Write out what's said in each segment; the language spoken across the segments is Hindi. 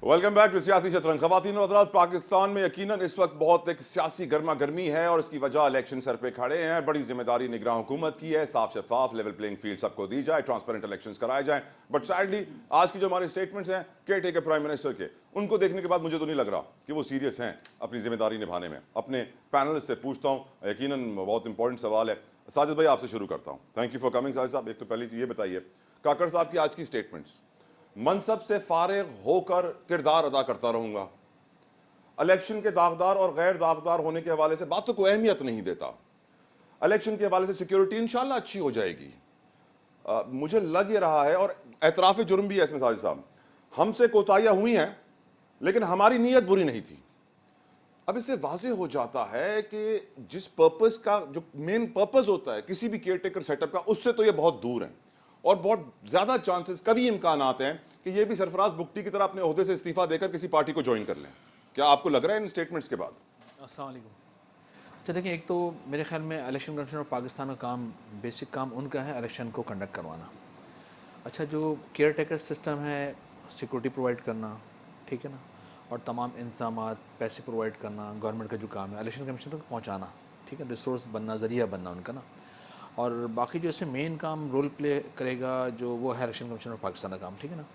वेलकम बैक टू सियासी शतरंज। ख़वातीन और हज़रात, पाकिस्तान में यकीनन इस वक्त बहुत एक सियासी गर्मा गर्मी है और इसकी वजह इलेक्शन सर पे खड़े हैं। बड़ी जिम्मेदारी निगरान हुकूमत की है, साफ शफाफ लेवल प्लेइंग फील्ड सबको दी जाए, ट्रांसपेरेंट इलेक्शंस कराए जाएं। बट सैडली आज की जो हमारे स्टेटमेंट्स हैं केयर टेकर प्राइम मिनिस्टर के, उनको देखने के बाद मुझे तो नहीं लग रहा कि वो सीरियस हैं अपनी जिम्मेदारी निभाने में। अपने पैनलिस्ट से पूछता हूँ, यकीनन बहुत इंपॉर्टेंट सवाल है। साजिद भाई, आपसे शुरू करता हूँ। Thank you for coming Sajid साहब। एक तो पहले ये बताइए, काकड़ साहब की आज की स्टेटमेंट्स, मनसब से फारिग होकर किरदार अदा करता रहूंगा, इलेक्शन के दागदार और गैर दागदार होने के हवाले से बातों को अहमियत नहीं देता, इलेक्शन के हवाले से सिक्योरिटी इंशाल्लाह अच्छी हो जाएगी। मुझे लग ये रहा है, और एतराफ जुर्म भी है इसमें साजिद साहब, हमसे कोताहियां हुई हैं लेकिन हमारी नीयत बुरी नहीं थी। अब इससे वाज़ेह हो जाता है कि जिस पर्पस का, जो मेन पर्पस होता है किसी भी केयर टेकर सेटअप का, उससे तो ये बहुत दूर है और बहुत ज़्यादा चांसेस, कभी इम्कान आते हैं कि ये भी सरफराज बुगटी की तरह अपने ओहदे से इस्तीफा देकर किसी पार्टी को ज्वाइन कर लें। क्या आपको लग रहा है इन स्टेटमेंट्स के बाद? अस्सलाम वालेकुम। अच्छा देखिए, एक तो मेरे ख्याल में इलेक्शन कमीशन ऑफ पाकिस्तान का काम, बेसिक काम उनका है इलेक्शन को कंडक्ट करवाना। अच्छा, जो केयर टेकर सिस्टम है, सिक्योरिटी प्रोवाइड करना, ठीक है ना, और तमाम इंतजामात, पैसे प्रोवाइड करना, गवर्नमेंट का जो काम है इलेक्शन कमीशन तक पहुँचाना, ठीक है, रिसोर्स बनना, ज़रिया बनना उनका ना। और बाकी जो इसमें मेन काम रोल प्ले करेगा जो वो है इलेक्शन कमीशन ऑफ पाकिस्तान का काम, ठीक है ना।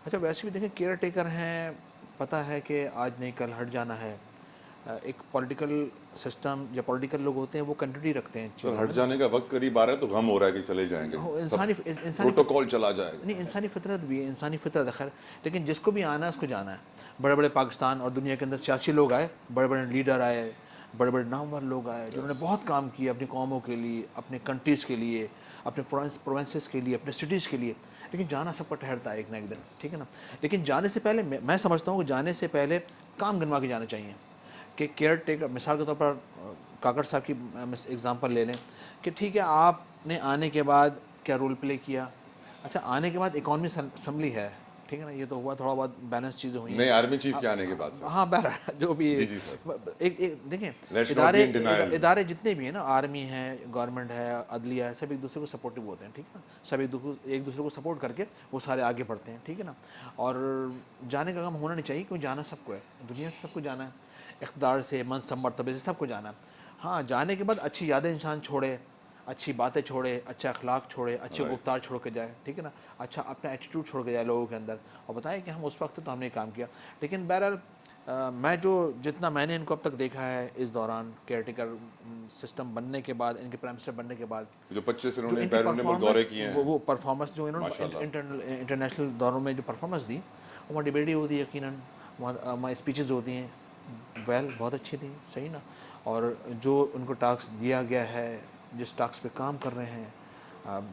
अच्छा, वैसे भी देखें, केयर टेकर हैं, पता है कि आज नहीं कल हट जाना है। एक पॉलिटिकल सिस्टम, जो पॉलिटिकल लोग होते हैं वो कंटिन्यूटी रखते हैं। तो हट जाने का वक्त करीब आ रहा है तो गम हो रहा है कि चले जाएंगे, इंसानी प्रोटोकॉल चला जाएगा। नहीं, इंसानी फितरत भी है, इंसानी फितरत है खैर, लेकिन जिसको भी आना है उसको जाना है। बड़े बड़े पाकिस्तान और दुनिया के अंदर सियासी लोग आए, बड़े बड़े लीडर आए, बड़े बड़े नामवर लोग आए जिन्होंने बहुत काम किया अपनी कौमों के लिए, अपने कंट्रीज़ के लिए, अपने प्रोविंसेस के लिए, अपने सिटीज़ के लिए, लेकिन जाना सबका ठहरता है एक ना एक दिन, ठीक है ना। लेकिन जाने से पहले मैं समझता हूँ कि जाने से पहले काम गिनवा के जाना चाहिए। कि केयर टेकर, मिसाल के तौर पर काकड़ साहब की एग्जांपल ले लें कि ठीक है, आपने आने के बाद क्या रोल प्ले किया। अच्छा, आने के बाद इकॉनमी असम्बली है, ठीक है ना, ये तो हुआ, थोड़ा बहुत बैलेंस चीज़ें हुई। नहीं, आर्मी चीफ के आने के बाद हाँ, बहरहाल जो भी जी सर। एक देखें, Let's not be in denial. इदारे जितने भी हैं ना, आर्मी है, गवर्नमेंट है, अदलिया है, सब एक दूसरे को सपोर्टिव होते हैं, ठीक है ना। सब एक दूसरे को सपोर्ट करके वो सारे आगे बढ़ते हैं, ठीक है ना। और जाने का काम होना नहीं चाहिए, क्योंकि जाना सबको है, दुनिया से सबको जाना है, इक़्तिदार से, मनसब मर्तबे से सबको जाना है। हाँ, जाने के बाद अच्छी यादें इंसान छोड़े, अच्छी बातें छोड़े, अच्छा अखलाक छोड़े, अच्छे गुफ्तार छोड़ के जाए, ठीक है ना। अच्छा अपना एटीट्यूड छोड़ के जाए लोगों के अंदर और बताएं कि हम उस वक्त तो हमने काम किया। लेकिन बहरहाल मैं जितना मैंने इनको अब तक देखा है इस दौरान केयर टेकर सिस्टम बनने के बाद, इनके प्राइम मिनिस्टर बनने के बाद, जो 25 जो इन्होंने इनकी बैरून दौरे किए हैं, वो परफॉर्मेंस जो इन्होंने माशाल्लाह। इंटरनेशनल दौरों में जो परफॉर्मेंस दी, वहाँ डिबेट होती है यकीनन, वहाँ स्पीचेस होती हैं, बहुत अच्छी थी, सही ना। और जो उनको टास्क दिया गया है, जिस टास्क पे काम कर रहे हैं,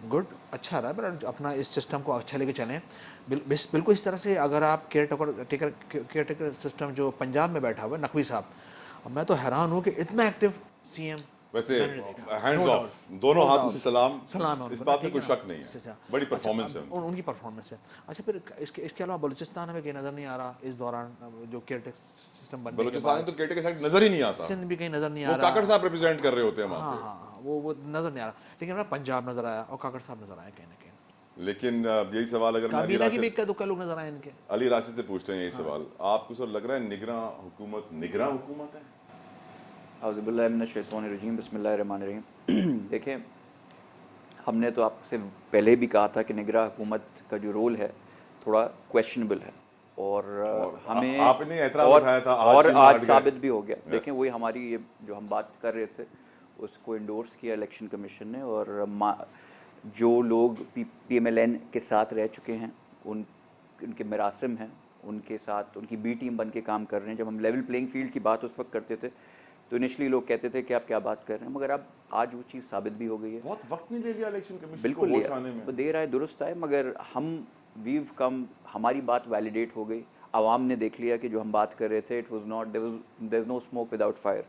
गुड, अच्छा रहा। बट अपना इस सिस्टम को अच्छा लेके चलें। बिल्कुल इस तरह से अगर आप केयर टेकर सिस्टम जो पंजाब में बैठा हुआ है नकवी साहब, मैं तो हैरान हूँ कि इतना एक्टिव सीएम वैसे मैंने नहीं देखा। हैंड्स ऑफ, दोनों हाथों से सलाम, सलाम है इस उनको, बात में ठीक कोई है शक ना? नहीं अच्छा, है, बड़ी परफॉर्मेंस है अच्छा, उनकी परफॉर्मेंस है। अच्छा, फिर इसके अलावा बलूचिस्तान हमें कहीं नज़र नहीं आ रहा इस दौरान, जो केयर टेकर सिस्टम बनने के बलूचिस्तान बाद। तो केयर टेकर साइड नजर ही नहीं आता। सिंध भी कहीं नज़र नहीं आ वो रहा। काकड़ साहब रिप्रेजेंट कर रहे होते हैं हाँ वहाँ हाँ पे। हाँ, वो नज़र नहीं आ रहा, लेकिन हमें पंजाब नज़र आया और काकड़ साहब नज़र आए कहीं ना कहीं। लेकिन यही सवाल अगर मैं काबीना के भी इक्का दुक्का लोग नज़र आए इनके। अली राशिद से पूछते हैं, यही सवाल आपको सर लग रहा है निगरां हुकूमत है? औज़ुबिल्लाहि मिनश्शैतानिर्रजीम, बिस्मिल्लाहिर्रहमानिर्रहीम। देखिए, हमने तो आपसे पहले भी कहा था कि निगरां हुकूमत का जो रोल है थोड़ा क्वेश्चनेबल है, और हमें आपने एतराज़ उठाया था, और चीन में हट आज गए। साबित भी हो गया। Yes. देखें, वही हमारी ये जो हम बात कर रहे थे उसको इंडोर्स किया इलेक्शन कमीशन ने, और जो लोग PMLN के साथ रह चुके हैं, उनके मरासिम हैं, उनके साथ उनकी बी टीम बन के काम कर रहे हैं। जब हम लेवल प्लेइंग फील्ड की बात उस वक्त करते थे तो इनिशियली लोग कहते थे कि आप क्या बात कर रहे हैं, मगर अब आज वो चीज़ साबित भी हो गई है। बहुत वक्त नहीं ले लिया इलेक्शन कमीशन को बिल्कुल होश आने में। वो दे रहा है, दुरुस्त है, मगर वीव कम, हमारी बात वैलिडेट हो गई। आवाम ने देख लिया कि जो हम बात कर रहे थे, it was not, there is no smoke without fire,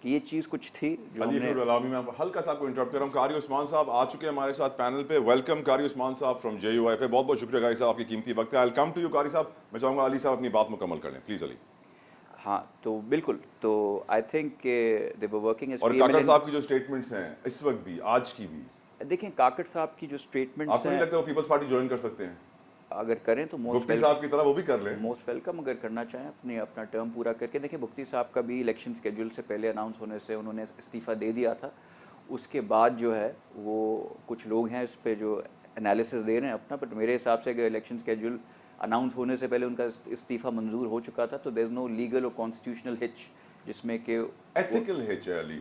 कि ये चीज़ कुछ थी जो हमने। मैं आपको हल्का सा आपको इंटरप्ट कर रहा हूँ। कारी उस्मान साहब आ चुके हैं हमारे साथ पैनल पे। वेलकम कारी उस्मान साहब फ्रॉम JUIFA। बहुत बहुत शुक्रिया कारी साहब, आपकी कीमती वक्त है। I will come to you Qari साहब। मैं चाहूँगा अली साहब अपनी बात मुकम्मल कर लें, प्लीज़ अली। हाँ, तो बिल्कुल, तो I think they were working as और काकड़ साहब की जो स्टेटमेंट्स हैं इस वक्त भी, आज की भी, देखें, काकड़ साहब की जो स्टेटमेंट आपको नहीं लगता वो पीपल्स पार्टी ज्वाइन कर सकते हैं? अगर करें तो मुफ्ती साहब की तरह वो भी कर लें। Most welcome. अगर करना चाहें अपना टर्म पूरा करके देखिए, मुफ्ती साहब का भी इलेक्शन स्केड्यूल से पहले अनाउंस होने से उन्होंने इस्तीफ़ा दे दिया था। उसके बाद जो है वो कुछ लोग हैं इस पे जो एनालिसिस दे रहे हैं अपना, बट मेरे हिसाब से अगर इलेक्शन स्केड्यूल अनाउंस होने से पहले उनका इस्तीफ़ा मंजूर हो चुका था, तो देयर इज़ नो लीगल और कॉन्स्टिट्यूशनल हिच जिसमें कि एथिकल हिच है अली,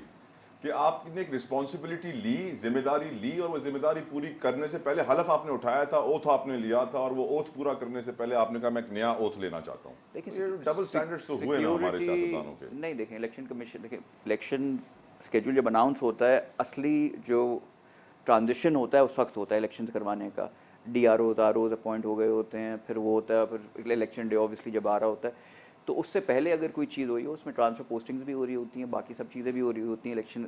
कि आपने एक रिस्पॉन्सिबिलिटी ली, जिम्मेदारी ली, और वो जिम्मेदारी पूरी करने से पहले हलफ आपने उठाया था, ओथ आपने लिया था, और वो ओथ पूरा करने से पहले आपने कहा मैं एक नया ओथ लेना चाहता हूँ। देखिए, ये डबल स्टैंडर्ड्स तो हुए ना हमारे सियासतदानों के। नहीं, देखें इलेक्शन कमीशन, देखिए इलेक्शन स्केड्यूल जब अनाउंस होता है, असली जो ट्रांजिशन होता है उस वक्त होता है इलेक्शन करवाने का। DROs ROs अपॉइंट हो गए होते हैं, फिर वो होता है, फिर इलेक्शन डे ऑब्वियसली जब आ रहा होता है, तो उससे पहले अगर कोई चीज़ हुई हो उसमें ट्रांसफ़र पोस्टिंग्स भी हो रही होती हैं, बाकी सब चीज़ें भी हो रही होती हैं इलेक्शन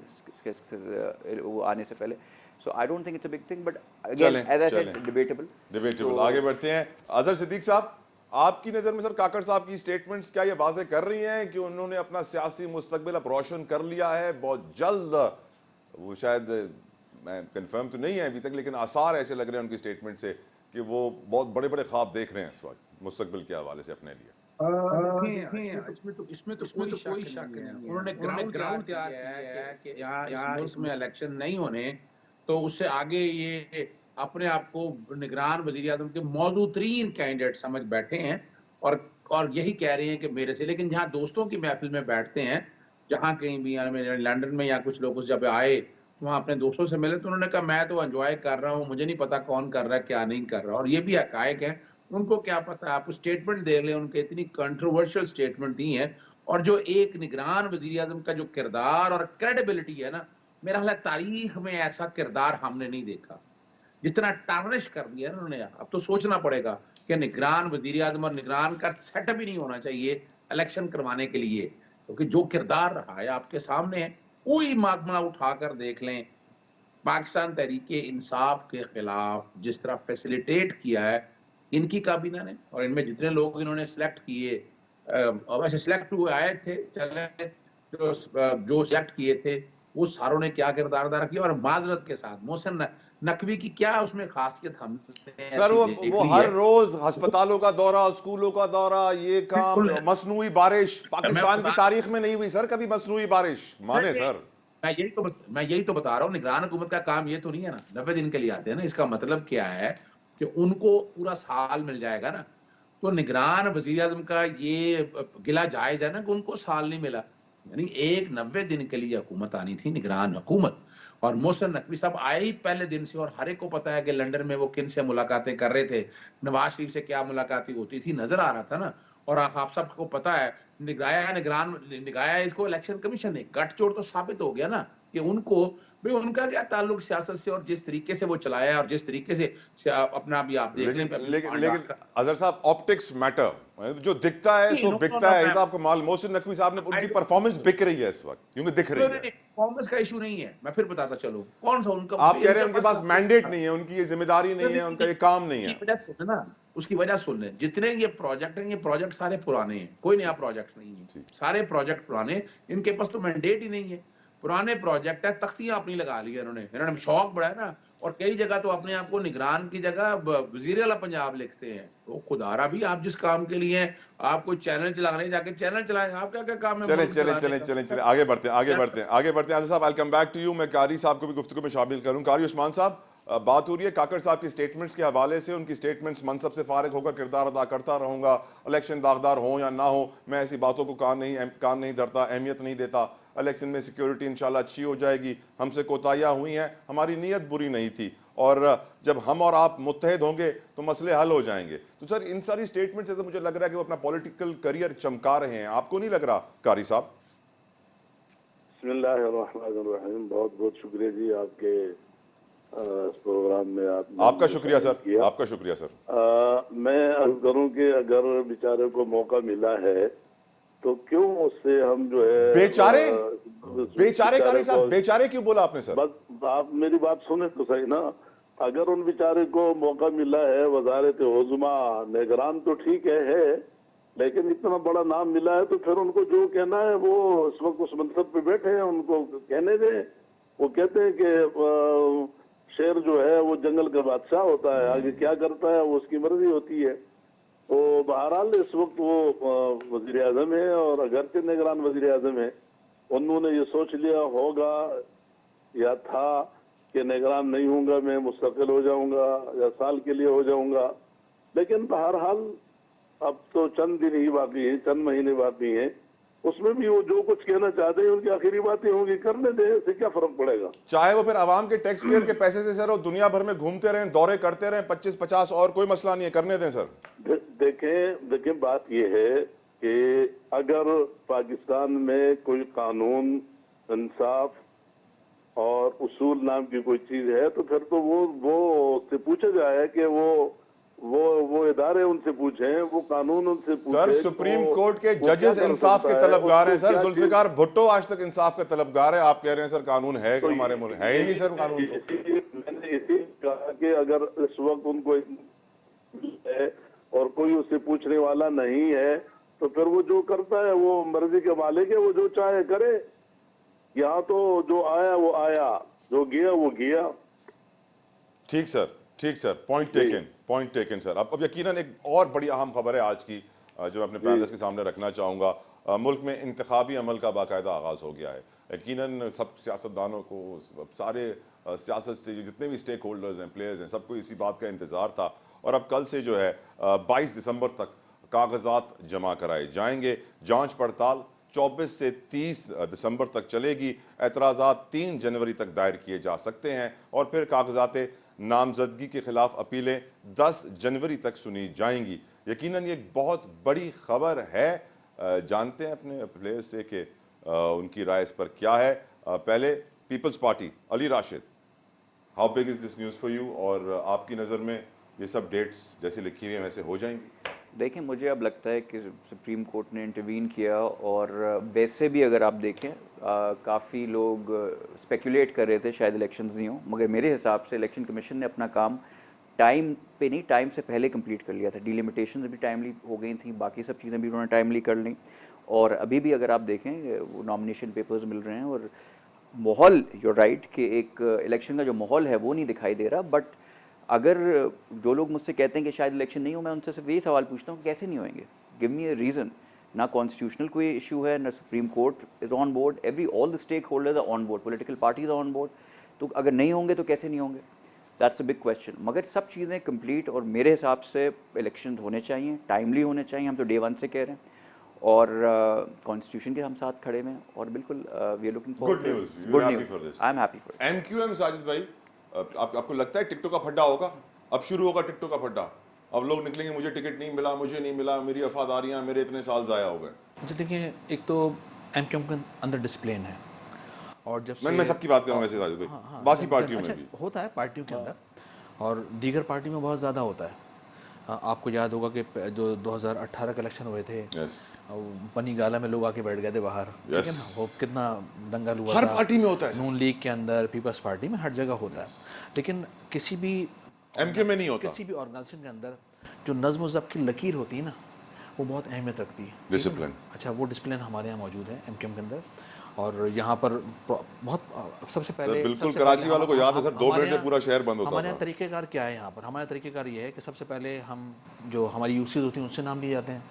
वो आने से पहले। So I don't think it's a big thing, but again as I said debatable. आगे बढ़ते हैं। अजहर सिद्दीक साहब, आपकी नज़र में सर काकड़ साहब की स्टेटमेंट्स क्या ये वाज़ेह कर रही हैं कि उन्होंने अपना सियासी मुस्तकबिल अब रोशन कर लिया है बहुत जल्द? वो शायद मैं कंफर्म तो नहीं है अभी तक, लेकिन आसार ऐसे लग रहे हैं उनकी स्टेटमेंट से कि वो बहुत बड़े बड़े ख्वाब देख रहे हैं इस वक्त मुस्तकबिल के हवाले से अपने लिए। देखें, इसमें तो कोई शक नहीं है। उन्होंने ग्राउंड तैयार किया है कि यहाँ इस मुल्क में इलेक्शन नहीं होने, तो उससे आगे ये अपने आप को निगरान वज़ीर आज़म के मौजूद तरीन कैंडिडेट समझ बैठे हैं, और यही कह रहे हैं कि मेरे से। लेकिन जहाँ दोस्तों की महफिल में बैठते हैं, जहाँ कहीं भी लंदन में या कुछ लोग जब आए वहाँ अपने दोस्तों से मिले, तो उन्होंने कहा मैं तो एंजॉय कर रहा हूँ, मुझे नहीं पता कौन कर रहा है क्या नहीं कर रहा। और ये भी हकायक है, उनको क्या पता। आप स्टेटमेंट देख लें, उनके इतनी कंट्रोवर्शियल स्टेटमेंट दी हैं, और जो एक निगरान वज़ीर आज़म का जो किरदार और क्रेडिबिलिटी है ना, मेरा ख्याल है तारीख में ऐसा किरदार हमने नहीं देखा जितना टार्निश कर दिया है उन्होंने। अब तो सोचना पड़ेगा कि निगरान वज़ीर आज़म और निगरान का सेटअप ही नहीं होना चाहिए इलेक्शन करवाने के लिए, क्योंकि जो किरदार रहा है आपके सामने है। कोई मामला उठाकर देख लें, पाकिस्तान तहरीके इंसाफ के खिलाफ जिस तरह फैसिलिटेट किया है इनकी काबीना ने, और इनमें जितने लोग इन्होंने सिलेक्ट किए, वैसे सिलेक्ट हुए आए थे, चले जो सिलेक्ट किए थे वो सारों ने क्या किरदार अदा किया। और माजरत के साथ मोहसिन नकवी की क्या उसमें खासियत हमने सर वो हर रोज अस्पतालों का दौरा, स्कूलों का दौरा, ये काम, मसनूई बारिश पाकिस्तान की तारीख में नहीं हुई सर कभी मसनूई बारिश, माने सर। मैं यही तो बता रहा हूँ, निगरान हुकूमत का काम ये तो नहीं है ना 90 दिन के लिए आते हैं ना। इसका मतलब क्या है कि उनको पूरा साल मिल जाएगा ना। तो निगरान वजीर आजम का ये गिला जायज है ना कि उनको साल नहीं मिला, यानी एक 90 दिन के लिए हुकूमत आनी थी, निगरान हुकूमत। और मोहसिन नकवी साहब आए ही पहले दिन से, और हर एक को पता है कि लंदन में वो किन से मुलाकातें कर रहे थे, नवाज शरीफ से क्या मुलाकातें होती थी, नजर आ रहा था ना। और आप सबको पता है निगाया इसको इलेक्शन कमीशन ने। गठजोड़ तो साबित हो गया ना कि उनको भाई उनका क्या ताल्लुक सियासत से, और जिस तरीके से वो चलाया और जिस तरीके से अपना भी आप देख लेकिन अजहर साहब ऑप्टिक्स मैटर, जो दिखता है सो बिकता है। ये तो आपको मालूम, मोहसिन नकवी साहब ने उनकी परफॉर्मेंस बिक रही है इस वक्त, क्योंकि दिख रही है। परफॉर्मेंस का इशू नहीं है, मैं फिर बताता चलूं कौन सा उनका। आप कह रहे हैं उनके पास मैंडेट नहीं है, उनकी ये जिम्मेदारी नहीं है, उनका ये काम नहीं है। उसकी वजह सुन लें, जितने ये प्रोजेक्ट हैं, ये प्रोजेक्ट सारे पुराने हैं, कोई नया प्रोजेक्ट नहीं है, सारे प्रोजेक्ट पुराने। इनके पास तो मैंडेट ही नहीं है, पुराने प्रोजेक्ट है, तख्तियां अपनी लगा ली है इन्होंने शौक बढ़ाया ना। और कई जगह तो अपने आप को निगरान की जगह वजीर आला पंजाब लिखते हैं। तो खुदारा भी आप जिस काम के लिए आप कोई चैनल चला रहे हैं, जाके चैनल चलाएं। आप क्या क्या काम है? चले आगे बढ़ते हैं। आज़ाद साहब, आई कम बैक टू यू। मैं कारी साहब को भी गुफ्तगू में शामिल करूं। कारी उस्मान साहब, बात हो रही है काकड़ साहब की स्टेटमेंट्स के हवाले से। उनकी स्टेटमेंट्स मनसब से फारिग होकर किरदार अदा करता रहूंगा, इलेक्शन दागदार हो या ना हो, मैं ऐसी बातों को कान नहीं धरता, अहमियत नहीं देता। इलेक्शन में सिक्योरिटी इंशाल्लाह अच्छी हो जाएगी, हमसे कोताहियां हुई हैं, हमारी नीयत बुरी नहीं थी, और जब हम और आप मुत्तहिद होंगे तो मसले हल हो जाएंगे। तो सर इन सारी स्टेटमेंट से तो मुझे लग रहा है कि वो अपना पॉलिटिकल करियर चमका रहे हैं, आपको नहीं लग रहा कारी साहब? बिस्मिल्लाहिर्रहमानिर्रहीम, बहुत बहुत शुक्रिया जी आपके इस प्रोग्राम में आपका शुक्रिया सर, आपका शुक्रिया सर। मैं अर्ज करूं कि अगर बेचारे को मौका मिला है तो क्यों उससे हम जो है बेचारे कारी साहब, बेचारे क्यों बोला आपने सर? बस आप मेरी बात सुने तो सही ना। अगर उन बेचारे को मौका मिला है वजारत उज़्मा निगरान, तो ठीक है, लेकिन इतना बड़ा नाम मिला है तो फिर उनको जो कहना है वो इस वक्त उस मनसब पे बैठे हैं, उनको कहने दें। वो कहते हैं कि शेर जो है वो जंगल का बादशाह होता है, आगे क्या करता है वो उसकी मर्जी होती है। तो बहरहाल इस वक्त वो वजीर आजम है, और अगरचे निगरान वजीर आजम है, उन्होंने ये सोच लिया होगा या था कि निगरान नहीं होऊंगा मैं, मुस्तकिल हो जाऊंगा या साल के लिए हो जाऊंगा। लेकिन बहरहाल अब तो चंद दिन ही बाकी हैं, चंद महीने बाकी हैं, उसमें भी वो जो कुछ कहना चाहते हैं उनकी आखिरी बातें होंगी, करने दें, इससे क्या फर्क पड़ेगा। चाहे वो फिर आवाम के टैक्स पेयर के पैसे से सर वो दुनिया भर में घूमते रहें, दौरे करते रहें 25-50 और कोई मसला नहीं है, करने दें सर। देखें बात ये है कि अगर पाकिस्तान में कोई कानून, इंसाफ और उसूल नाम की कोई चीज है तो फिर तो वो उससे पूछा जाए कि वो इदारे उनसे पूछें, वो कानून उनसे पूछें। सर सुप्रीम तो कोर्ट के वो क्या जजेस कर इंसाफ के सकता है, तलबगार हैं उसको सर। क्या जुल्फिकार भुट्टो आज तक इंसाफ का तलबगार है, आप कह रहे हैं सर कानून है कि हमारे मुल्क है ही नहीं सर कानून। तो मैंने इसी कहा कि अगर इस वक्त उनको है और कोई उससे पूछने वाला नहीं है तो फिर वो जो करता है वो मर्जी के मालिक है, वो जो चाहे करे। यहाँ तो जो आया वो आया, जो गया वो गया। ठीक सर, पॉइंट टेकन सर। अब यकीनन एक और बड़ी अहम खबर है आज की जो मैं अपने पैनलिस्ट के सामने रखना चाहूँगा। मुल्क में इंतखाबी अमल का बाकायदा आगाज़ हो गया है। यकीनन सब सियासतदानों को, सारे सियासत से जितने भी स्टेक होल्डर्स हैं, प्लेयर्स हैं, सबको इसी बात का इंतज़ार था। और अब कल से जो है 22 दिसंबर तक कागजात जमा कराए जाएंगे। जांच पड़ताल 24 से 30 दिसंबर तक चलेगी। एतराज़ात 3 जनवरी तक दायर किए जा सकते हैं और फिर कागजात नामजदगी के खिलाफ अपीलें 10 जनवरी तक सुनी जाएंगी। यकीनन ये एक बहुत बड़ी खबर है। जानते हैं अपने प्लेयर्स से कि उनकी राय इस पर क्या है। पहले Peoples Party, Ali Rashid, how big is this news for you, और आपकी नज़र में ये सब डेट्स जैसे लिखी हुई हैं वैसे हो जाएंगी? देखिए, मुझे अब लगता है कि सुप्रीम कोर्ट ने इंटरवीन किया, और वैसे भी अगर आप देखें काफ़ी लोग स्पेकुलेट कर रहे थे शायद इलेक्शंस नहीं हो, मगर मेरे हिसाब से इलेक्शन कमीशन ने अपना काम टाइम पे नहीं, टाइम से पहले कंप्लीट कर लिया था। डिलिमिटेशन भी टाइमली हो गई थी, बाकी सब चीज़ें भी उन्होंने टाइमली कर ली। और अभी भी अगर आप देखें वो नॉमिनेशन पेपर्स मिल रहे हैं, और माहौल, यूर राइट, कि एक इलेक्शन का जो माहौल है वो नहीं दिखाई दे रहा। बट अगर जो लोग मुझसे कहते हैं कि शायद इलेक्शन नहीं हो, मैं उनसे सिर्फ यही सवाल पूछता हूँ कैसे नहीं होंगे, गिव मी अ रीज़न। ना कॉन्स्टिट्यूशनल कोई इशू है, ना Supreme Court is on board, all the stakeholders are on board, political parties are on board. तो अगर नहीं होंगे तो कैसे नहीं होंगे, दैट्स अ बिग क्वेश्चन। मगर सब चीज़ें कंप्लीट, और मेरे हिसाब से इलेक्शन होने चाहिए, टाइमली होने चाहिए। हम तो डे 1 से कह रहे हैं, और कॉन्स्टिट्यूशन के हम साथ खड़े हैं, और बिल्कुल we are looking good news, I am happy for MQM Sajid भाई, आपको लगता है टिकटों का फड्डा होगा? अब शुरू होगा टिकटों का फड्डा। अब लोग निकलेंगे, मुझे टिकट नहीं मिला, मुझे नहीं मिला, मेरी वफादारियां, मेरे इतने साल ज़ाया हो गए। अच्छा देखिए, एक तो एमक्यूएम के अंदर डिसिप्लिन है, और जब मैं सबकी बात कर रहा हूँ वैसे साजिद भाई, बाकी पार्टियों में भी होता है, पार्टियों के अंदर और दीगर पार्टी में बहुत ज़्यादा होता है। आपको याद होगा कि जो 2018 के इलेक्शन हुए थे, पनी गाला में लोग आके बैठ गए थे बाहर, ठीक है ना, वो कितना दंगल हुआ। हर पार्टी में होता है, नून लीग के अंदर, पीपल्स पार्टी में, हर जगह होता है। लेकिन किसी भी एमक्यू में नहीं होता। किसी भी ऑर्गेनाइजेशन के अंदर जो नज़्म ज़ब्त की लकीर होती है ना, वो बहुत अहमियत रखती है, डिसिप्लिन। अच्छा, वो डिसिप्लिन हमारे यहाँ मौजूद है एमक्यूएम के अंदर। और यहाँ पर बहुत सबसे पहले बिल्कुल कराची वालों को याद है सर, 2 मिनट में पूरा शहर बंद होता था। हमारे यहाँ तरीक़ेकार क्या है, यहाँ पर हमारा तरीक़ेकार ये है कि सबसे पहले हम जो हमारी यूसीज होती हैं उनसे नाम लिए जाते हैं।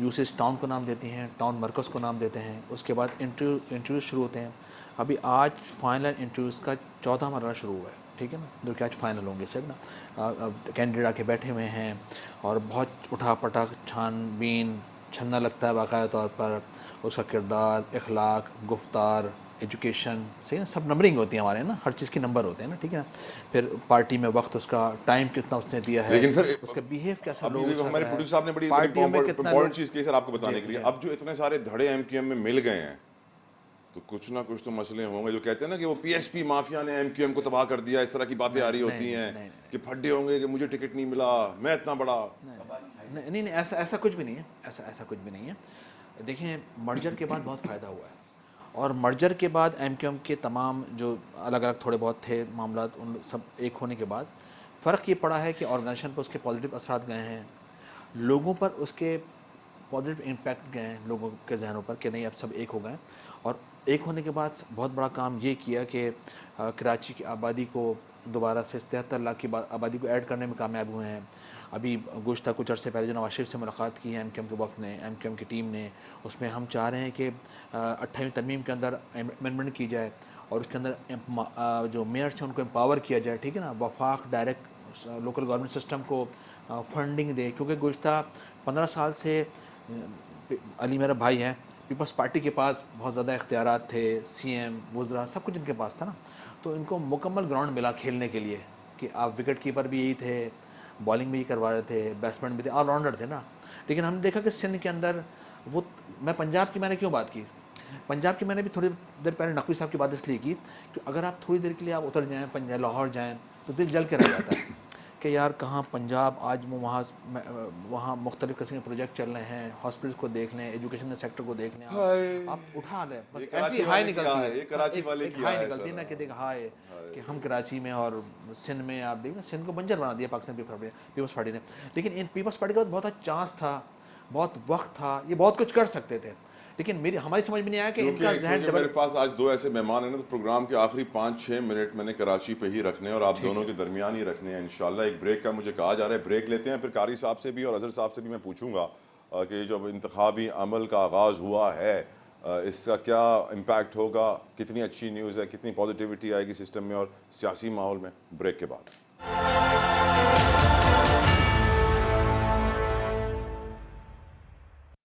यूसीज टाउन को नाम देती हैं, टाउन मरकज़ को नाम देते हैं। उसके बाद इंटरव्यूज़ शुरू होते हैं। अभी आज फाइनल इंटरव्यूज़ का 14वां मरहला शुरू हुआ है, ठीक है ना, जो कि आज फाइनल होंगे सब ना। कैंडिडेट आके बैठे हुए हैं और बहुत उठा पटक, छानबीन, छन्ना लगता है बाकायदा तौर पर, उसका किरदार, इखलाक, गुफ्तार, एजुकेशन, सही ना, सब नंबरिंग होती है हमारे ना, हर चीज़ की नंबर होते हैं ना, ठीक है ना। फिर पार्टी में वक्त, उसका टाइम कितना उसने दिया है, लेकिन सर उसका बिहेव कैसा, अभी लोग हमारे प्रोड्यूसर साहब ने बड़ी इंपॉर्टेंट चीज़ की सर आपको बताने के लिए। अब जो इतने सारे धड़े एमक्यूएम में मिल गए हैं तो कुछ ना कुछ तो मसले होंगे। जो कहते हैं ना कि वो पीएसपी माफिया ने एमक्यूएम को तबाह कर दिया, इस तरह की बातें आ रही होती हैं कि फड्डे होंगे कि मुझे टिकट नहीं मिला, मैं इतना बड़ा। नहीं, ऐसा कुछ भी नहीं है, ऐसा कुछ भी नहीं है। देखिए, मर्जर के बाद बहुत फ़ायदा हुआ है, और मर्जर के बाद एमक्यूएम के तमाम जो अलग अलग थोड़े बहुत थे मामला, उन सब एक होने के बाद फ़र्क ये पड़ा है कि ऑर्गेनाइजेशन पर उसके पॉजिटिव असरात गए हैं, लोगों पर उसके पॉजिटिव इम्पैक्ट गए हैं, लोगों के जहनों पर, कि नहीं अब सब एक हो गए। और एक होने के बाद बहुत बड़ा काम ये किया कि कराची की आबादी को दोबारा से 73 लाख की आबादी को ऐड करने में कामयाब हुए हैं। अभी गुज़श्ता कुछ अर्से पहले जो नवाज शरीफ से मुलाकात की है एमक्यूएम के वफ़द ने, एमक्यूएम की टीम ने, उसमें हम चाह रहे हैं कि 28वीं तरमीम के अंदर अमेंडमेंट की जाए और उसके अंदर जो मेयर्स हैं उनको एम्पावर किया जाए, ठीक है ना। वफाक डायरेक्ट लोकल गवर्नमेंट सिस्टम को फंडिंग दे, क्योंकि गुज़श्ता 15 साल से अली मेरा भाई है, पीपल्स पार्टी के पास बहुत ज़्यादा इख्तियारात थे, सीएम, वज़रा, सब कुछ इनके पास था ना। तो इनको मुकम्मल ग्राउंड मिला खेलने के लिए कि आप विकेट कीपर भी यही थे, बॉलिंग भी करवा रहे थे, बैट्समैन भी थे, ऑलराउंडर थे ना। लेकिन हमने देखा कि सिंध के अंदर वो, मैं पंजाब की मैंने क्यों बात की, पंजाब की मैंने भी थोड़ी देर पहले नकवी साहब की बात इसलिए की कि अगर आप थोड़ी देर के लिए आप उतर जाएँ पंजाब, लाहौर जाएँ, तो दिल जल के रह जाता है कि यार कहाँ पंजाब आज वहाँ मुख्तलिफ़ किस्म के प्रोजेक्ट चल रहे हैं, हॉस्पिटल्स को देख लें, एजुकेशन सेक्टर को देख लें, आप उठा लें, बस ऐसी हाई निकलती है, ये कराची वाले की हाई निकलती है ना कि देख हाय कि हम कराची में और सिंध में, आप देख ना सिंध को बंजर बना दिया पाकिस्तान पीपल्स पार्टी ने। लेकिन इन पीपल्स पार्टी के बाद बहुत चांस था, बहुत वक्त था, ये बहुत कुछ कर सकते थे, लेकिन हमारी समझ में नहीं आया कि इनका जहन क्योंकि मेरे पास आज दो ऐसे मेहमान हैं ना, तो प्रोग्राम के आखिरी 5-6 मिनट मैंने कराची पे ही रखने हैं और आप दोनों के दरमियान ही रखने हैं इंशाल्लाह। एक ब्रेक का मुझे कहा जा रहा है, ब्रेक लेते हैं, फिर कारी साहब से भी और अजहर साहब से भी मैं पूछूंगा कि जब इंतखाबी अमल का आगाज़ हुआ है इसका क्या इम्पैक्ट होगा, कितनी अच्छी न्यूज़ है, कितनी पॉजिटिविटी आएगी सिस्टम में और सियासी माहौल में। ब्रेक के बाद